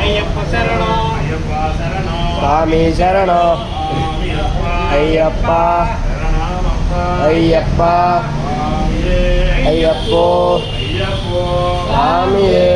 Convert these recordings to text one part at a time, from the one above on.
ஐயப்ப சரணம் சுவாமி சரணம் ஐயப்பா ஐயப்பா ஐயப்போ சாமியே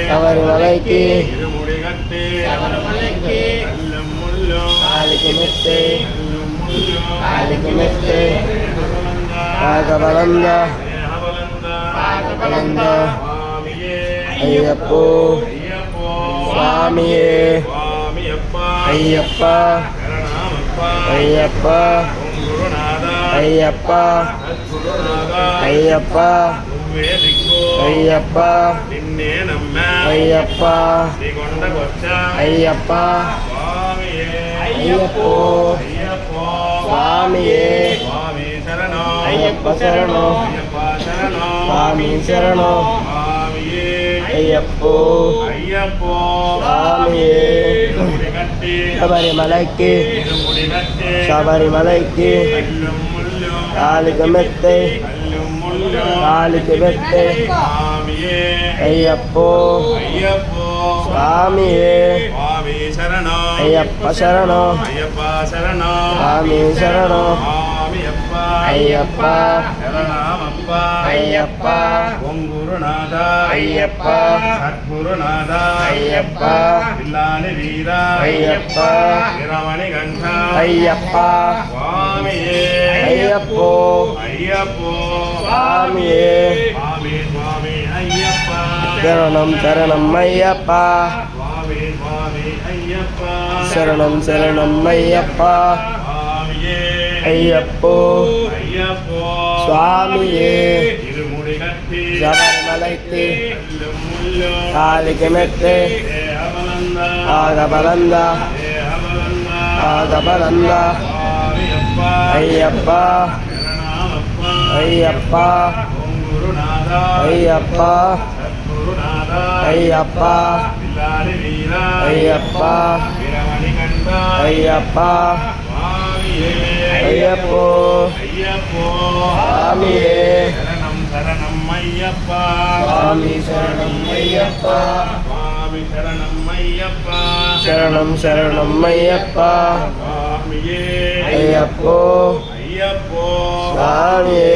சபரிமலைக்கு காலிக்கு மெத்தை காலிக்கு மெத்தை பாகபலந்த ஐயப்போ சுவாமியே ஐயப்பா ஐயப்பா ஐயப்பா ஐயப்பா ஐயப்பா ஐயப்பா ஐயப்பா ஐயப்போ சுவாமியே ஐயப்ப சரணம் சுவாமி சரணம் ஐயப்போ சுவாமியே சபரிமலைக்கு சபரிமலைக்கு காலிக்கு மெத்தை காலிக்கு மெத்தை ஐயப்போ சுவாமியே ஐயப்ப சரணம் சுவாமி சரணம் ஐயப்பா ஐயப்பா குருநாதா ஐயப்பா சத்குருநாதா ஐயப்பா பில்லாலி வீரா ஐயப்பா வீரமணி கண்டா ஐயப்பா சுவாமியே ஐயப்போ ஐயப்போ சுவாமியே சுவாமி சுவாமி ஐயப்பா சரணம் சரணம் ஐயப்பா சுவாமி சுவாமி ஐயப்பா சரணம் சரணம் ஐயப்பா சுவாமியே ஐயப்போ ஐயப்போ சுவாமியே இருமுடி கட்டி சபரிமலைக்கு முள்ளோ காலிக்கு மெத்தை தேவலந்தா ஆகபலந்தா தேவலந்தா ஆகபலந்தா சுவாமியப்பா ஐயப்பா சரணமப்பா ஐயப்பா குருநாதா ஐயப்பா சத்குருநாதா ஐயப்பா பில்லாலி வீரா ஐயப்பா வீரமணி கண்டா ஐயப்பா சுவாமியே ஐயப்போ ஐயப்போ சுவாமியே சரணம் சரணம் ஐயப்பா சுவாமி சரணம் ஐயப்பா சுவாமி சரணம் ஐயப்பா சரணம் சரணம் ஐயப்பா சுவாமியே ஐயப்போ ஐயப்போ சுவாமியே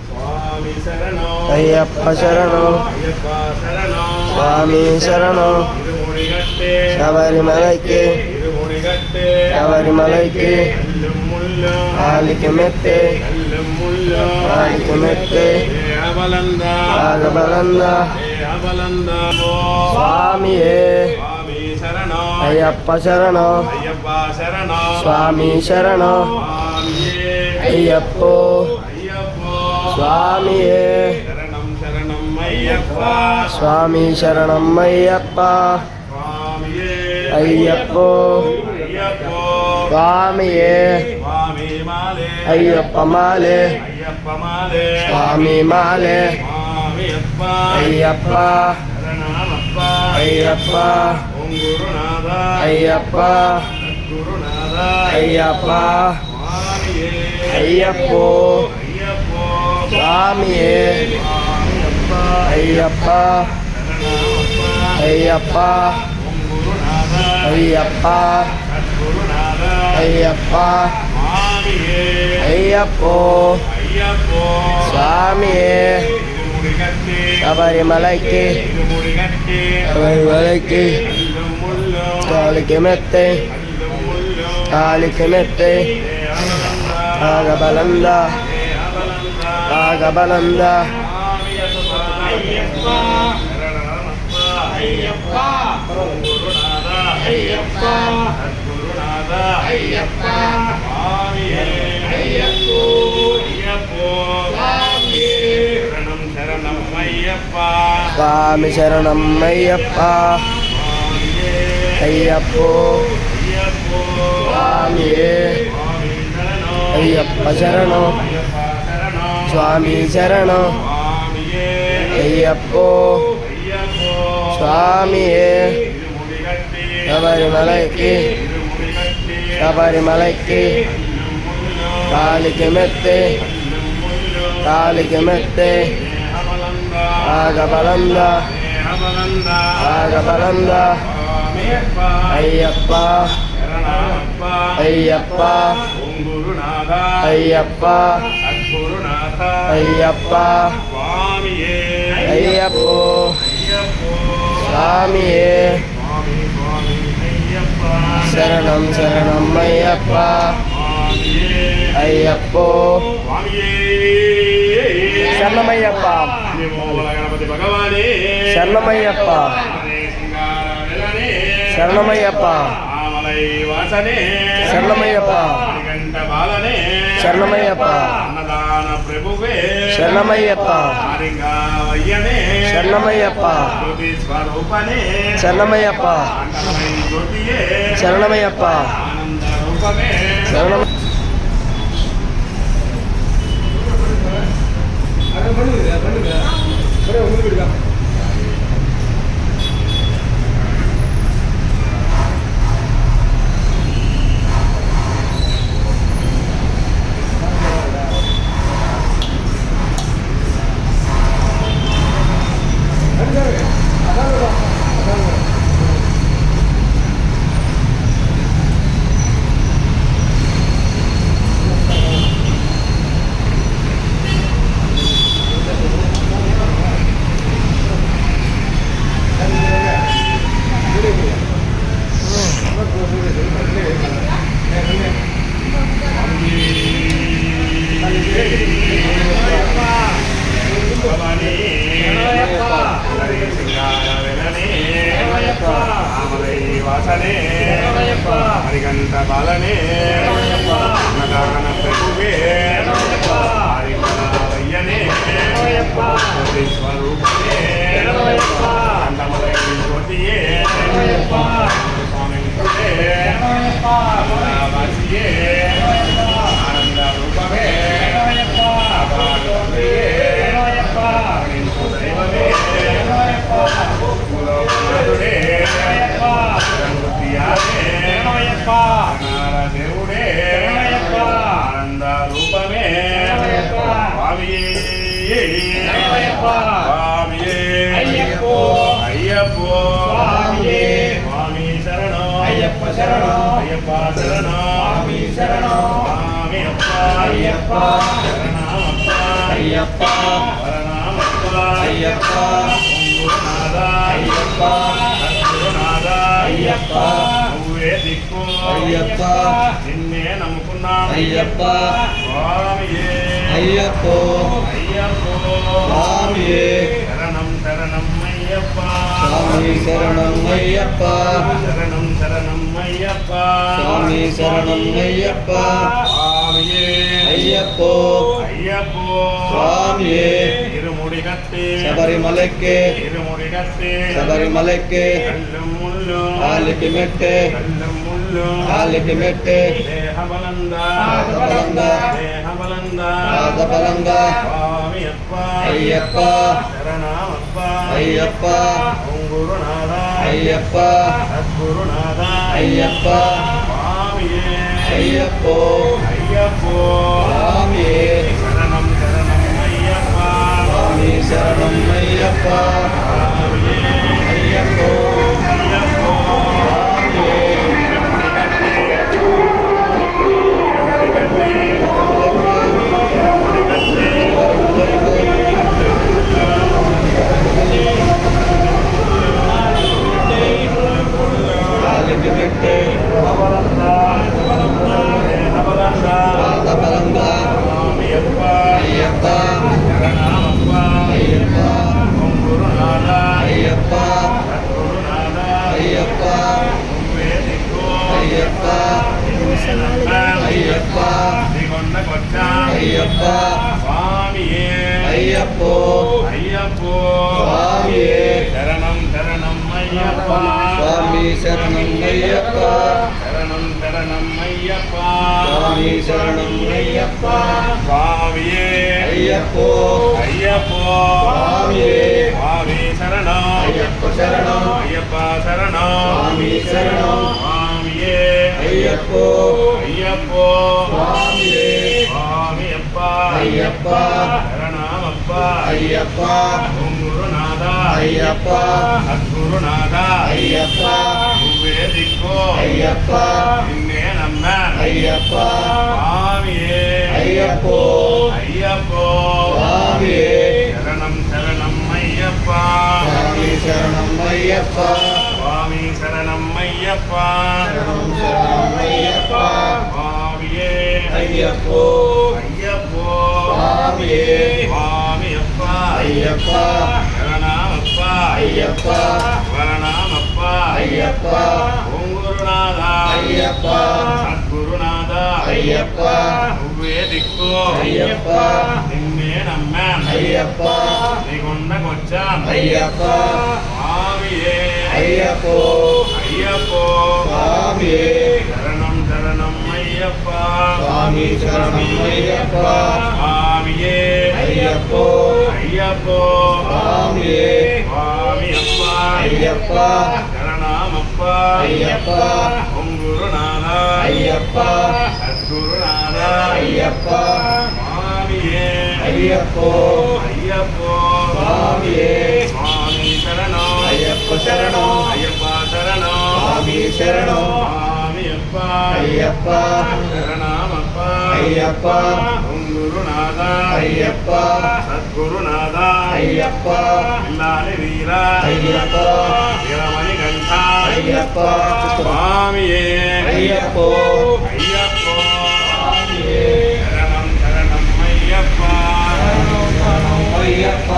சுவாமி சரணம் ஐயப்ப சரணம் ஐயப்பா சரணம் சுவாமி சரணம் இருமுடிகட்டே சபரிமலைக்கு இருமுடிகட்டே சபரிமலைக்கு கல்லும் முள்ளும் காலிக்கு மெத்தை கல்லும் முள்ளும் காலிக்கு மெத்தை தேவலந்தா ஆகபலந்தா தேவலந்தா சுவாமியே சுவாமி சரணம் ஐயப்ப சரணம் ஐயப்பா சரணம் சுவாமி சரணம் சுவாமியே ஐயப்போ ஐயப்போ சுவாமியே சரணம் சரணம் ஐயப்பா சுவாமி சரணம் ஐயப்பா சுவாமியே ஐயப்போ ஐயப்போ சுவாமியே சுவாமி மாலே ஐயப்ப மாலே ஐயப்ப மாலே சுவாமி மாலே சுவாமியப்பா ஐயப்பா சரணமப்பா ஐயப்பா ஓம் குருநாதா ஐயப்பா குருநாதா ஐயப்பா சுவாமியே ஐயப்போ ஐயப்போ சுவாமியே சுவாமியப்பா ஐயப்பா சரணமப்பா ஐயப்பா ஓம் குருநாதா ஐயப்பா சத்குருநாதா ஐயப்பா சுவாமியே ஐயப்போ ஐயப்போ சுவாமியே இருமுடிகட்டே சபரிமலைக்கு இருமுடிகட்டே சபரிமலைக்கு கல்லும் முள்ளும் காலிக்கு மெத்தை கல்லும் முள்ளும் காலிக்கு மெத்தை தேவலந்தா ஆகபலந்தா தேவலந்தா ஆகபலந்தா ஐயப்பா சரணமப்பா ஐயப்பா குருநாதா ஐயப்பா சத்குருநாதா ஐயப்பா சுவாமியே ஐயப்போ ஐயப்போ சுவாமியே சரணம் சரணம் ஐயப்பா சுவாமி சரணம் ஐயப்பா சுவாமியே ஐயப்போ ஐயப்போ சுவாமியே சுவாமி சரணம் ஐயப்ப சரணம் ஐயப்பா சரணம் சுவாமி சரணம் சுவாமியே ஐயப்போ ஐயப்போ சுவாமியே இருமுடிகட்டே சபரிமலைக்கு இருமுடிகட்டே சபரிமலைக்கு கல்லும் முள்ளும் காலிக்கு மெத்தை கல்லும் முள்ளும் காலிக்கு மெத்தை தேவலந்தா ஆகபலந்தா தேவலந்தா தேகபலந்த ஆகபலந்த சுவாமியப்பா ஐயப்பா சரணமப்பா ஐயப்பா ஓம் குருநாதா ஐயப்பா சத்குருநாதா ஐயப்பா சுவாமியே ஐயப்போ ஐயப்போ சாமியே சுவாமி சுவாமி ஐயப்பா சரணம் சரணம் ஐயப்பா சுவாமியே ஐயப்போ சுவாமியே சரணமையப்பா மூல கணபதி பகவானே சரணமையப்பா சிங்காரவேலனே சரணமையப்பா ஆமலை வாசனே சரணமையப்பா மணிகண்ட பாலனே சரணமையப்பா அன்னதான பிரபுவே சரணமையப்பா ஆரிங்காவையனே சரணமையப்பா ஜோதி ஸ்வரூபனே சரணமையப்பா அன்னமலை ஜோதியே சரணமையப்பா ஆனந்த ரூபமே சரணம பகவானே ஹரி சிங்காரவேலனே ஆமலை வாசனே ஹரிகண்ட பாலனே அன்னதான பிரபுவே ஆரிங்காவையனே ஜோதி ஸ்வரூபனே அன்னமலை ஜோதியே சுவாமி வாசியே ஆனந்த ரூபமே దేవుడే ఆనంద రూపమే స్వామియే స్వామియే అయ్యప్పో అయ్యప్పో స్వామియే స్వామి శరణం అయ్యప్ప శరణం అయ్యప్ప శరణం స్వామి శరణం స్వామి అప్ప అయ్యప్ప శరణమప్ప అయ్యప్ప శరణమప్ప అయ్యప్ప గురునాథ అయ్యప్ప సద్గురునాథ అయ్యప్ప నువ్వే దిక్కు అయ్యప్ప నిన్నే నమ్ముకున్నాం అయ్యప్ప స్వామియే అయ్యప్పో అయ్యప్పో స్వామియే శరణం శరణం అయ్యప్ప స్వామి శరణం అయ్యప్ప శరణం శరణం అయ్యప్ప స్వామి శరణం అయ్యప్ప స్వామియే అయ్యప్పో అయ్యప్పో స్వామియే இருமுடி கட்டி శబరిమలైకి இருமுடி கட்டி శబరిమలైకి கல்லும் முள்ளும் కాలికి మెట్టే கல்லும் முள்ளும் కాలికి మెట్టే தேகபலந்த ఆగబలంద தேகபலந்த ఆగబలంద சுவாமியப்ப అయ్యప్ప శరణమప్ప అయ్యప్ప ஓம் குருநாத అయ్యప్ప சத்குருநாத అయ్యప్ప சுவாமியே అయ్యప్పో అయ్యప్పో స్వామియే శరణం శరణం అయ్యప్ప స్వామి శరణం అయ్యప్ప స్వామియే అయ్యప్పో అయ్యప్పో స్వామియే కాలికి మెట్టే ఆగబలంద స్వామియప్ప అయ్యప్ప శరణమప్ప అయ్యప్ప ఓం గురునాథ అయ్యప్ప సద్గురునాథ అయ్యప్ప నువ్వే దిక్కు అయ్యప్ప అయ్యప్ప దిగొండకొచ్చా అయ్యప్ప స్వామియే అయ్యప్పో అయ్యప్పో స్వామియే శరణం శరణం అయ్యప్ప స్వామి శరణం అయ్యప్ప శరణం శరణం అయ్యప్ప స్వామి శరణం అయ్యప్ప స్వామియే అయ్యప్పో అయ్యప్పో స్వామియే స్వామి శరణం అయ్యప్ప శరణం అయ్యప్ప శరణం స్వామి శరణం స్వామియే అయ్యప్పో అయ్యప్పో స్వామియే స్వామియప్ప అయ్యప్ప శరణమప్ప అయ్యప్ప ఓం గురునాథ అయ్యప్ప సద్గురునాథ అయ్యప్ప నువ్వే దిక్కు అయ్యప్ప నిన్నే నమ్మాను అయ్యప్ప స్వామియే అయ్యప్పో అయ్యప్పో స్వామియే శరణం శరణం అయ్యప్ప స్వామి శరణం అయ్యప్ప స్వామి శరణం అయ్యప్ప శరణం శరణం అయ్యప్ప స్వామియే అయ్యప్పో అయ్యప్పో స్వామియే స్వామియప్ప అయ్యప్ప శరణమప్ప అయ్యప్ప శరణమప్ప అయ్యప్ప ఓం గురునాథ అయ్యప్ప సద్గురునాథ అయ్యప్ప నువ్వే దిక్కు అయ్యప్ప నిన్నే నమ్మాం అయ్యప్ప నీ కొండకొచ్చాం అయ్యప్ప స్వామియే అయ్యప్పో అయ్యప్పో స్వామియే శరణం శరణం అయ్యప్ప స్వామి శరణం అయ్యప్ప స్వామియే అయ్యప్పో అయ్యప్పో స్వామియే స్వామియప్ప అయ్యప్ప శరణమప్ప అయ్యప్ప ఓం గురునాథ అయ్యప్ప సద్గురునాథ అయ్యప్ప స్వామియే అయ్యప్పో అయ్యప్పో స్వామియే స్వామి శరణం అయ్యప్ప శరణం అయ్యప్ప శరణం స్వామి శరణం స్వామియప్ప అయ్యప్ప శరణమప్ప అయ్యప్ప ఓం గురునాథ అయ్యప్ప సద్గురునాథ అయ్యప్ప ఇల్లాలి వీర అయ్యప్ప వీరమణి కంఠ అయ్యప్ప స్వామియే అయ్యప్పో అయ్యప్పో స్వామియే శరణం శరణం అయ్యప్ప శరణం శరణం అయ్యప్ప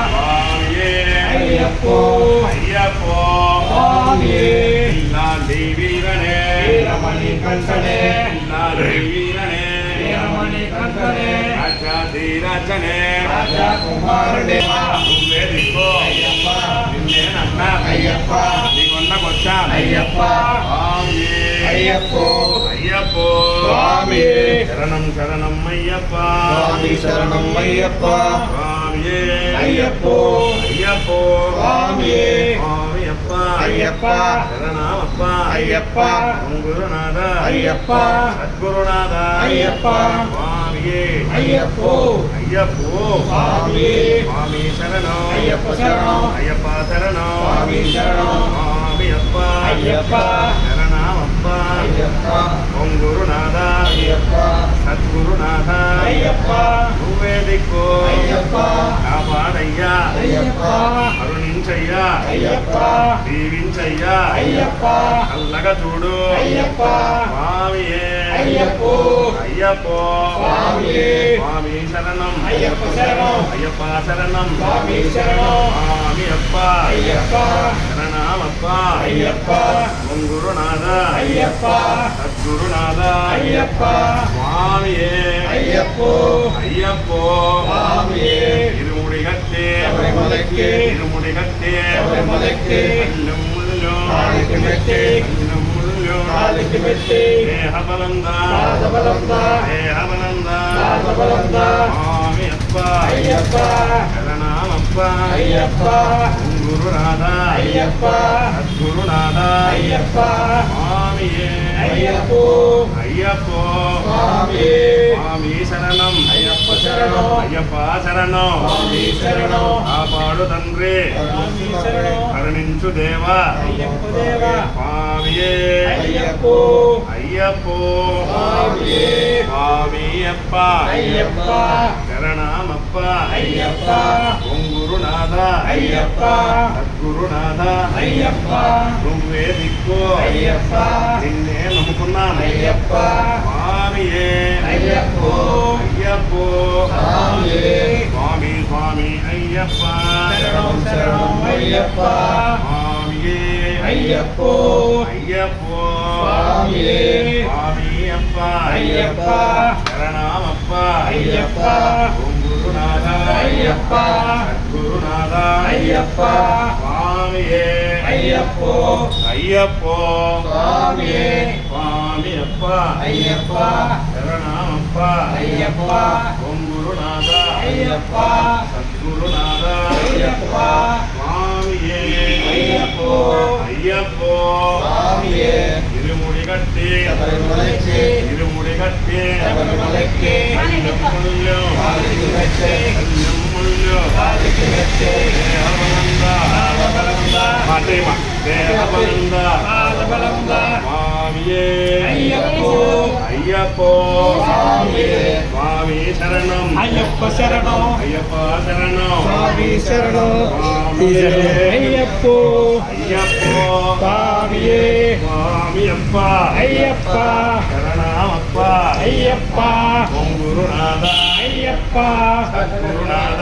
స్వామియే అయ్యప్పో అయ్యప్పో స్వామియే ఇల్లాలి వీరనే వీరమణి కంఠనే ఇల్లాలి వీరనే వీరమణి కంఠనే రాజాధిరాజనే రాజా కుమారుడే నువ్వే దిక్కు అయ్యప్ప నిన్నే నమ్మా అయ్యప్ప నీ కొండకొచ్చా అయ్యప్ప స్వామియే అయ్యప్పో అయ్యప్పో స్వామియే శరణం శరణం అయ్యప్ప స్వామి శరణం అయ్యప్ప స్వామియే అయ్యప్పో అయ్యప్పో స్వామియే స్వామియప్ప అయ్యప్ప శరణమప్ప అయ్యప్ప ఓం గురునాథ అయ్యప్ప సద్గురునాథ అయ్యప్ప స్వామియే అయ్యప్పో అయ్యప్పో స్వామియే స్వామి శరణం అయ్యప్ప శరణం అయ్యప్ప శరణం స్వామి శరణం స్వామియప్ప అయ్యప్ప శరణమప్ప అయ్యప్ప ఓం గురునాథ అయ్యప్ప సద్గురునాథ అయ్యప్ప నువ్వే దిక్కు అయ్యప్ప కాపాడయ్యా అయ్యప్ప కరుణించయ్యా అయ్యప్ప దీవించయ్యా అయ్యప్ప చల్లగా చూడు అయ్యప్ప స్వామియే అయ్యప్పో అయ్యప్పో స్వామియే స్వామి శరణం అయ్యప్ప శరణం అయ్యప్ప శరణం స్వామి శరణం స్వామియప్ప అయ్యప్ప శరణమప్ప అయ్యప్ప ఓం గురునాథ అయ్యప్ప సద్గురునాథ అయ్యప్ప స్వామియే అయ్యప్పో అయ్యప్పో స్వామియే ఇరుముడి గట్టి శబరిమలకి ఇరుముడి గట్టి శబరిమలకి అల్లెమ్ముల్లో కాలికి మెట్టి అల్లెమ్ముల్లో కాలికి మెట్టి దేహబలందా పాదబలందా దేహబలందా పాదబలందా స్వామియప్ప అయ్యప్ప శరణమప్ప అయ్యప్ప ఓం గురునాథ అయ్యప్ప సద్గురునాథ అయ్యప్ప స్వామియే అయ్యప్పో అయ్యప్పో స్వామియే స్వామి శరణం అయ్యప్ప శరణం అయ్యప్ప శరణం స్వామి శరణం కాపాడు తండ్రి స్వామి శరణం కరుణించు దేవా అయ్యప్ప దేవా స్వామియే అయ్యప్పో అయ్యప్పో స్వామియే స్వామియప్ప అయ్యప్ప శరణమప్ప అయ్యప్ప ఓం గురునాథ అయ్యప్ప సద్గురునాథ అయ్యప్ప నువ్వే దిక్కు అయ్యప్ప నిన్నే నమ్ముకున్నాను అయ్యప్ప స్వామియే అయ్యప్పో అయ్యప్పో స్వామియే స్వామి స్వామి అయ్యప్ప శరణం శరణం అయ్యప్ప స్వామియే అయ్యప్పో అయ్యప్పో స్వామియే స్వామియప్ప అయ్యప్ప శరణమప్ప అయ్యప్ప ఓం గురునాథ అయ్యప్ప సద్గురునాథ అయ్యప్ప స్వామియే అయ్యప్పో అయ్యప్పో స్వామియే స్వామియప్ప అయ్యప్ప శరణమప్ప అయ్యప్ప ఓం గురునాథ అయ్యప్ప సద్గురునాథ అయ్యప్ప స్వామియే అయ్యప్పో అయ్యప్పో స్వామియే ఇరుముడి గట్టి శబరిమలకి ఇరుముడి గట్టి శబరిమలకి అల్లెమ్ముల్లో కాలికి మెట్టి అల్లెమ్ముల్లో కాలికి మెట్టి దేహబలందా தேவபலந்த பாதபலந்த சுவாமியே ஐயப்போ ஐயப்போ சுவாமியே சுவாமி சரணம் ஐயப்ப சரணம் ஐயப்பா சரணம் சுவாமி சரணம் சுவாமியே ஐயப்போ ஐயப்போ சுவாமியே சுவாமி அப்பா ஐயப்பா சரணமப்பா ஐயப்பா ஓம் குருநாதா ஐயப்பா சத்குருநாதா